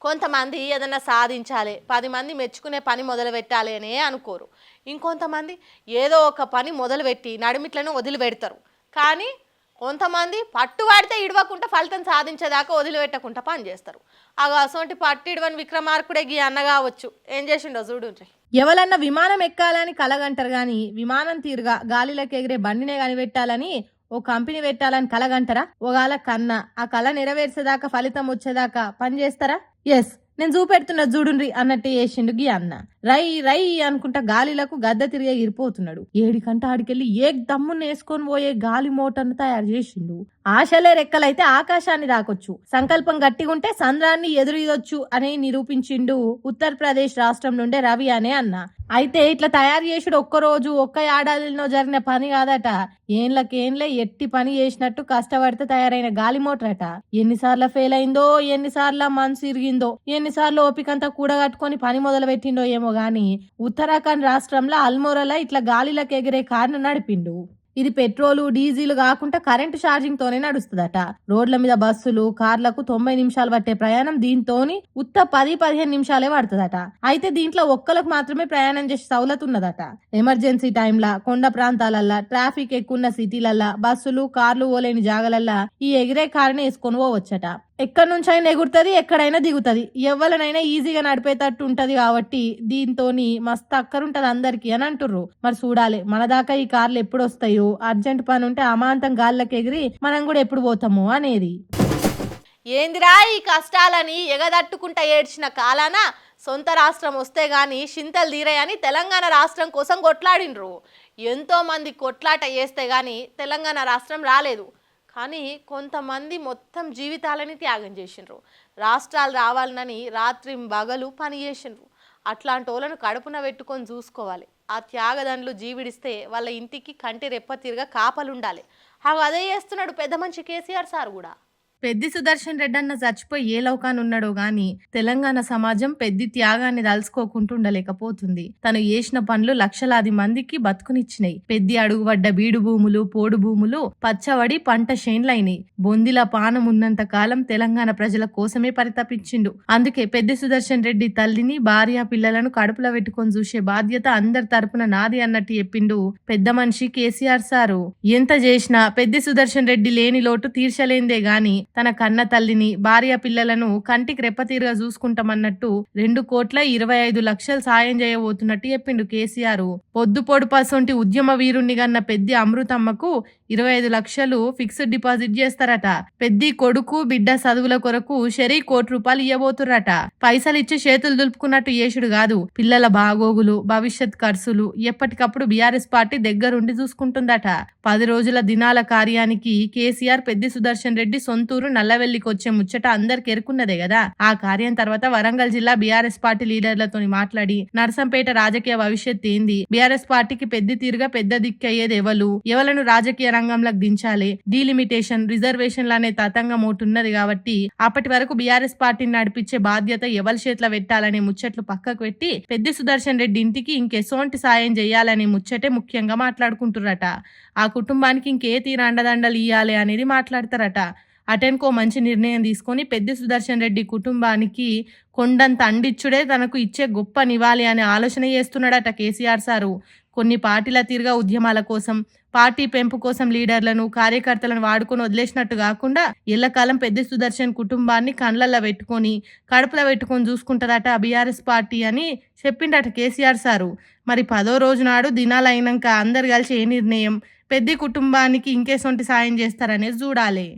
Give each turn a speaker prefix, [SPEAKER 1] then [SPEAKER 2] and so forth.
[SPEAKER 1] కొంతమంది ఏదైనా సాధించాలి, 10 మంది మెచ్చుకునే పని మొదలుపెట్టాలి అనే అనుకోరు. ఇంకొంతమంది ఏదో ఒక పని మొదలుపెట్టి నడిమిట్లను వదిలిపెడతారు. కానీ కొంతమంది పట్టుబడితే ఇడవకుండా ఫలితం సాధించేదాకా వదిలిపెట్టకుండా పని చేస్తారు. అసొంటి పట్టు ఇడవని విక్రమార్కుడే గీ అన్న కావచ్చు. ఏం చేసిండో చూడుండ్రి.
[SPEAKER 2] ఎవలన్నా విమానం ఎక్కాలని కలగంటారు గాని విమానం తీరుగా గాలిలోకి ఎగిరే బండినే కనిపెట్టాలని ఓ కంపెనీ పెట్టాలని కలగంటారా? ఒకవేళ కన్నా ఆ కళ నెరవేర్చేదాకా ఫలితం వచ్చేదాకా పని చేస్తారా? ఎస్, నేను చూపెడుతున్నా చూడుండ్రి అన్నట్టు చేసిండు గీ అన్న. రై రై అనుకుంటా గాలిలకు గద్ద తిరిగే ఇరిపోతున్నాడు. ఏడికంట ఆడికెళ్ళి ఏ దమ్మును వేసుకొని పోయే గాలి మోటార్ను తయారు చేసిండు. ఆశలే రెక్కలైతే ఆకాశాన్ని దాకొచ్చు, సంకల్పం గట్టిగుంటే సంద్రాన్ని ఎదురీదొచ్చు అని నిరూపించిండు ఉత్తరప్రదేశ్ రాష్ట్రం నుండే రవి అనే అన్న. అయితే ఇట్లా తయారు చేసుడు ఒక్కరోజు ఒక్క ఏడాదిలో జరిగిన పని కాదట. ఏండ్లకేండ్లే ఎట్టి పని చేసినట్టు కష్టపడితే తయారైన గాలి మోటార్ అట. ఎన్నిసార్లు ఫెయిల్ అయిందో, ఎన్నిసార్లు మనసు ఇరిగిందో, ఎన్నిసార్లు ఓపికంతా కూడగట్టుకొని పని మొదలు పెట్టిండో ఏమో గాని ఉత్తరాఖండ్ రాష్ట్రంలో అల్మోరాలో ఇట్లా గాలిలకు ఎగిరే కారును నడిపిండు. ఇది పెట్రోలు డీజిల్ కాకుండా కరెంటు ఛార్జింగ్ తోనే నడుస్తుందట. రోడ్ల మీద బస్సులు కార్లకు 90 నిమిషాలు పట్టే ప్రయాణం దీంతోని 10-15 నిమిషాలే పడుతుందట. అయితే దీంట్లో ఒక్కలకు మాత్రమే ప్రయాణం చేసే సౌలత్ ఉన్నదట. ఎమర్జెన్సీ టైంలా కొండ ప్రాంతాలల్లా ట్రాఫిక్ ఎక్కువ సిటీలల్లా బస్సులు కార్లు పోలేని జాగలల్లా ఈ ఎగిరే కారుని వేసుకొని పోవచ్చట. ఎక్కడి నుంచి అయినా ఎగురుతుంది, ఎక్కడైనా దిగుతుంది, ఎవరినైనా ఈజీగా నడిపేటట్టు ఉంటది. కాబట్టి దీంతోని మస్తు అక్కరుంటది అందరికి అని అంటుర్రు. మరి చూడాలి మన దాకా ఈ కార్లు ఎప్పుడు వస్తాయో, అర్జెంట్ పని ఉంటే అమాంతం గాల్లోకి ఎగిరి మనం కూడా ఎప్పుడు పోతాము అనేది.
[SPEAKER 1] ఏందిరా ఈ కష్టాలని ఎగదట్టుకుంటా ఏడ్చిన కాలాన సొంత రాష్ట్రం వస్తే గాని చింతలు తీరాయని తెలంగాణ రాష్ట్రం కోసం కొట్లాడినరు. ఎంతో మంది కొట్లాట చేస్తే గాని తెలంగాణ రాష్ట్రం రాలేదు. కానీ కొంతమంది మొత్తం జీవితాలని త్యాగం చేసిండ్రు. రాష్ట్రాలు రావాలని రాత్రి పగలు పని చేసిండ్రు. అట్లాంటి వాళ్ళను కడుపున పెట్టుకొని చూసుకోవాలి. ఆ త్యాగదండ్లు జీవిడిస్తే వాళ్ళ ఇంటికి కంటి రెప్ప తిరగా కాపలుండాలి. అదే చేస్తున్నాడు పెద్ద మనిషి కేసీఆర్ సార్ కూడా.
[SPEAKER 2] పెద్ది సుదర్శన్ రెడ్డి అన్న చచ్చిపోయి ఏ లోకానున్నాడో గాని తెలంగాణ సమాజం పెద్ది త్యాగాన్ని దలుచుకోకుంటుండలేకపోతుంది. తను చేసిన పనులు లక్షలాది మందికి బతుకునిచ్చినాయి. పెద్ది అడుగుబడ్డ బీడు భూములు పోడు భూములు పచ్చవడి పంట చేన్లైనాయి. బొందిల పానం ఉన్నంత కాలం తెలంగాణ ప్రజల కోసమే పరితపించిండు. అందుకే పెద్ది సుదర్శన్ రెడ్డి తల్లిని భార్య పిల్లలను కడుపులో పెట్టుకొని చూసే బాధ్యత అందరి తరపున నాది అన్నట్టు చెప్పిండు పెద్ద మనిషి కేసీఆర్ సారు. ఎంత చేసినా పెద్ది సుదర్శన్ రెడ్డి లేని లోటు తీర్చలేందే గాని తన కన్న తల్లిని భార్య పిల్లలను కంటికి రెప్పతీరుగా చూసుకుంటామన్నట్టు 2,25,00,000 సాయం చేయబోతున్నట్టు చెప్పిండు కేసీఆర్. పొద్దు పొడుపసొంటి ఉద్యమ వీరుణ్ణి గన్న పెద్ది అమృతమ్మకు 25 లక్షలు ఫిక్స్డ్ డిపాజిట్ చేస్తారట. పెద్ది కొడుకు బిడ్డ చదువుల కొరకు షరీ ₹1,00,00,000 ఇవ్వబోతుర్రట. పైసలు ఇచ్చి చేతులు దులుపుకున్నట్టు చేసుడు కాదు, పిల్లల బాగోగులు భవిష్యత్ ఖర్చులు ఎప్పటికప్పుడు బీఆర్ఎస్ పార్టీ దగ్గరుండి చూసుకుంటుందట. 10 రోజుల దినాల కార్యానికి కేసీఆర్ పెద్ది సుదర్శన్ రెడ్డి సొంతూరు నల్లవెల్లికి వచ్చే ముచ్చట అందరికి ఎరుకున్నదే కదా. ఆ కార్యం తర్వాత వరంగల్ జిల్లా బీఆర్ఎస్ పార్టీ లీడర్లతో మాట్లాడి నర్సంపేట రాజకీయ భవిష్యత్ ఏంది, బీఆర్ఎస్ పార్టీకి పెద్ద తీరుగా పెద్ద దిక్కయ్యేది ఎవలను రాజకీయ రంగంలోకి దించాలి, డీలిమిటేషన్ రిజర్వేషన్లు అనే తతంగం ఒకటి కాబట్టి అప్పటి వరకు బీఆర్ఎస్ పార్టీని నడిపించే బాధ్యత ఎవరి చేతిలో పెట్టాలనే ముచ్చట్లు పక్కకు పెట్టి పెద్ది సుదర్శన్ రెడ్డి ఇంటికి ఇంకెసోంటి సాయం చేయాలనే ముచ్చటే ముఖ్యంగా మాట్లాడుకుంటురట. ఆ కుటుంబానికి ఇంకే తీర అండదండలు ఇయ్యాలి అనేది మాట్లాడతారట. అటెన్కో మంచి నిర్ణయం తీసుకొని పెద్ది సుదర్శన్ రెడ్డి కుటుంబానికి కొండంత అండిచ్చుడే తనకు ఇచ్చే గొప్ప నివాళి అనే ఆలోచన చేస్తున్నాడట కేసీఆర్ సారు. కొన్ని పార్టీల తీరుగా ఉద్యమాల కోసం పార్టీ పెంపు కోసం లీడర్లను కార్యకర్తలను వాడుకొని వదిలేసినట్టు కాకుండా ఎల్లకాలం పెద్ది సుదర్శన్ కుటుంబాన్ని కండ్లల్లో పెట్టుకొని కడుపులో పెట్టుకొని చూసుకుంటుందట బీఆర్ఎస్ పార్టీ అని చెప్పిండట కేసీఆర్ సారు. మరి 10వ రోజు నాడు దినాలు అయినాక అందరు కలిసి ఏ నిర్ణయం పెద్ది కుటుంబానికి ఇంకేసొంటి సాయం చేస్తారనేది చూడాలి.